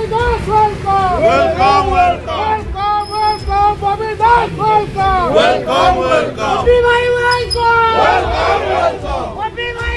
Welcome, welcome, welcome, welcome, Bobby Das, welcome, welcome, welcome, Bobby Bhai, welcome, welcome, welcome, Bobby Bhai,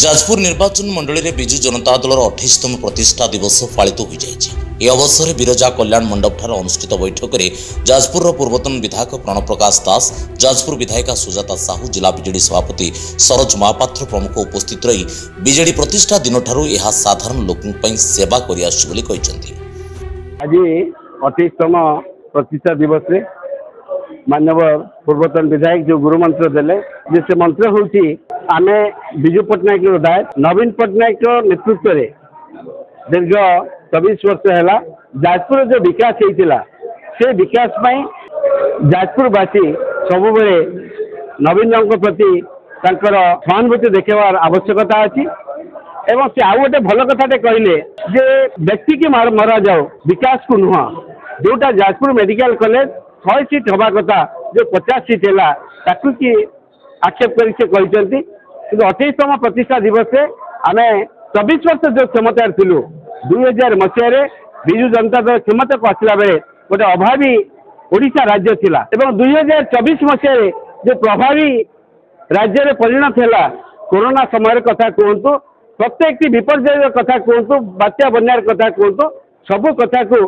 Jajpur निर्वाचन मंडली में विजु जनता दल 28तम प्रतिष्ठा दिवस पालित हो जाएगी। ए अवसर में बिरजा कल्याण मंडप ठारे अनुष्ठित बैठक में जाजपुर पूर्वतन विधायक प्रणव प्रकाश दास, जाजपुर विधायिका सुजाता साहू, जिला बीजेडी सभापति सरोज महापात्र प्रमुख उपस्थित रही बीजेडी प्रतिष्ठा दिन ठारू यह साधारण लोकों पर सेवा करि आसु बोली कहिसंती। आज 28तम प्रतिष्ठा दिवस रे मानव पूर्वतन विधायक जो गुरु मंत्र देले से मंत्र होची आमे विजु पट्टनायक दायित्व नवीन पट्टनायक नेतृत्व रे दीर्घ 24 वर्ष है जाजपुर जो विकास होता से विकास जाजपुरवासी सब बेले नवीन प्रति सहानुभूति देखार आवश्यकता अच्छी एवं से आउ गोटे भल कथाटे कहले जे व्यक्ति की मरा जाओ विकास को नुह जोटा जाजपुर मेडिकल कॉलेज 100 सीट हवा कथा जो 50 सीट है कि आक्षेप कर 28तम प्रतिष्ठा दिवस से आम 24 वर्ष जो क्षमता थिलु 2000 मसीह विजु जनता दल क्षमता को आसला बेले गोटे अभावी ओडिशा राज्य थिला एवं 2024 मसीह जो प्रभावी राज्य में परिणत है कोरोना समय कथा कहतु प्रत्येक विपर्य कथा कहतु बात्या बन्यार कथा कहतु सबू कथा को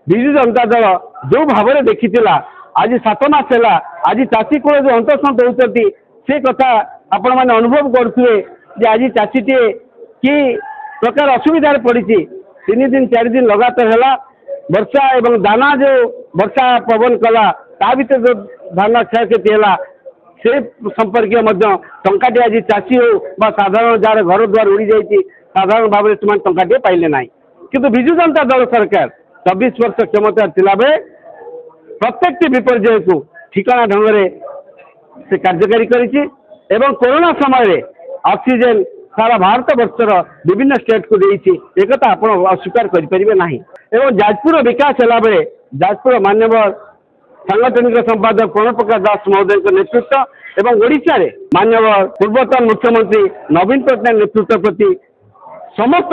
विजु जनता दल जो भाव में देखी आज 7 मास है आज चाषी कूल जो अंतसंत होती से कथा आपण मैंने अनुभव करुए आज चाषीटे कि प्रकार असुविधा पड़ी 3 दिन 4 दिन लगातार है वर्षा एवं दाना जो वर्षा पवन कला ता भीतर जो धान क्षय क्षति है से संपर्क टंकाटे आज चाषी हो साधारण जार घर द्वार उड़ी जाइए साधारण भाव में से टंकाटे पाइले ना किंतु विजु जनता दल सरकार 24 वर्ष क्षमता थिला बेले प्रत्येक विपर्य को ठिकाना ढंग से कार्यकारी करिछि एवं कोरोना समय ऑक्सीजन सारा भारत वर्षर विभिन्न स्टेट को देइछि एक आप अस्वीकार करें ना एवं जाजपुर विकास है बेले जाजपुर मानव सांगठनिक संपादक प्रणव प्रकाश दास महोदय नेतृत्व एवं ओडिशा रे मानव पूर्वतन मुख्यमंत्री नवीन पट्टनायक नेतृत्व प्रति समस्त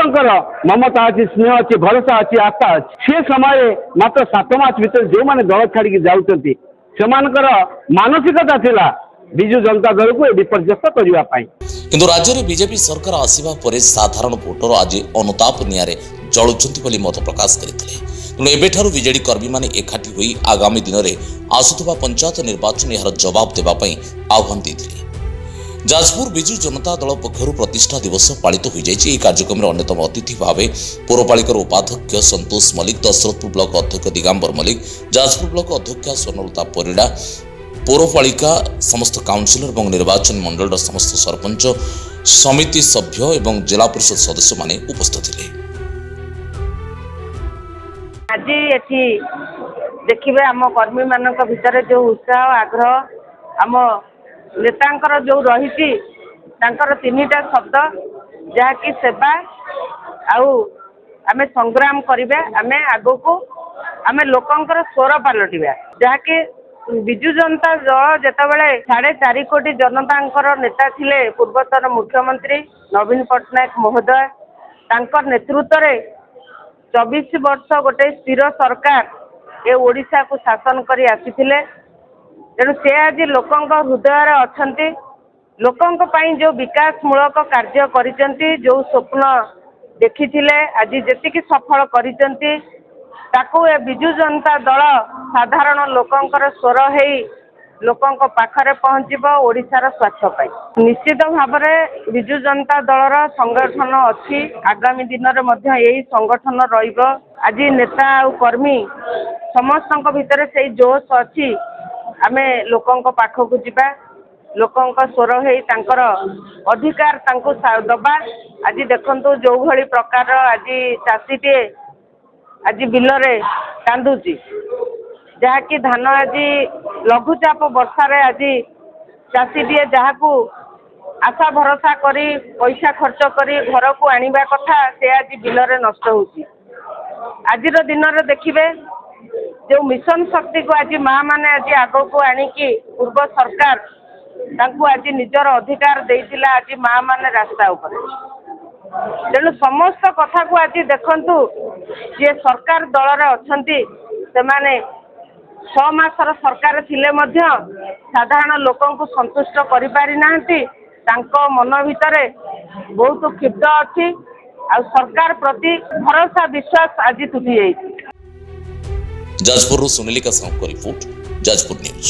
ममता अच्छी स्नेह अच्छी भरोसा अच्छी आस्था अच्छी से समय मात्र 7 मास भीतर जो मैंने दल छाड़ी जाऊँगी से मानसिकता थिला विजु जनता दल को विपर्यस्त करने किंतु राज्य में बीजेपी सरकार आसिबा परे साधारण भोटर आज अनुताप निआरे जलुचंती बोली मत प्रकाश करते तेणु एबेठारु बीजेडी कर्मी माने एकाठी होई आगामी दिन में आसुथबा पंचायत निर्वाचन यार जवाब देवाई आह्वान देते। जाजपुर विजु जनता दल पक्षर प्रतिष्ठा दिवस पालित हो जाए। कार्यक्रम में अन्यतम अतिथि भाव पौरपालिकार उपाध्यक्ष संतोष मल्लिक, दशरथपुर ब्लॉक अध्यक्ष दिगांबर मल्लिक, जाजपुर ब्लॉक अध्यक्ष स्वर्णलता परिड़ा, पौरपालिका समस्त काउंसिलर और निर्वाचन मंडल समस्त सरपंच समिति सभ्य और जिला परिषद सदस्य माने उपस्थित थे। आज ये देखिए आम कर्मी मान भीतर जो उत्साह आग्रह आम नेतांकर जो रही 3टा शब्द जहाँकि सेवा आमे संग्राम करिबा आमे आगो को आमे लोकंकर स्वर पलटिबा जहाँकि विजु जनता दल जेतेबेले 4.5 कोटी जनतांकर नेता थिले पूर्वतन मुख्यमंत्री नवीन पट्टनायक महोदय तांकर नेतृत्व रे 24 वर्ष गोटे स्थिर सरकार ए ओडिशा को शासन करी आसीथिले तेणु से आज लोकों हृदय अच्छा लोकों जो विकासमूलक कार्य करिसेंती जो स्वप्न देखी आज जी सफल करिसेंती ताकू ए विजु जनता दल साधारण लोकंकर स्वर है लोकों पाखरे पहुँचब ओडिशार स्वार्थ पाई निश्चित भाव में विजु जनता दलर संगठन अच्छी आगामी दिन में यही संगठन रहिब आज नेता और कर्मी समस्त भितर से जोश अच्छी आमे लोकों पाखक जीवा लोकों स्वर है अधिकार दबा आज देखु जो भली प्रकार आज चाषीटे आज बिलरे कांदुची जहाँकि धान आज लघुचाप वर्षा रे आज चाषीटे जहाँ आशा भरोसा करी पैसा खर्च करी घर को आनिबा कथा से आज बिलरे नष्ट होची। आज दिन में देखिए जो मिशन शक्ति को आज माँ मैंने आज आग को आणिकी पूर्व सरकार तांको आज निजर अधिकार देइतिला आज माँ मैंने रास्ता ऊपर तेणु समस्त कथा को आज देखंतु जे सरकार दल रे अछंती से माने 6 मासर सरकार थिले मध्य साधारण लोकों को संतुष्ट करि पारि नाहंती तांको मन भितरे बहुत क्षिप्त अछि आ सरकार प्रति भरोसा विश्वास आज तुटी जाइछि। जाजपुर सुनीलिका साहू को रिपोर्ट, जाजपुर न्यूज।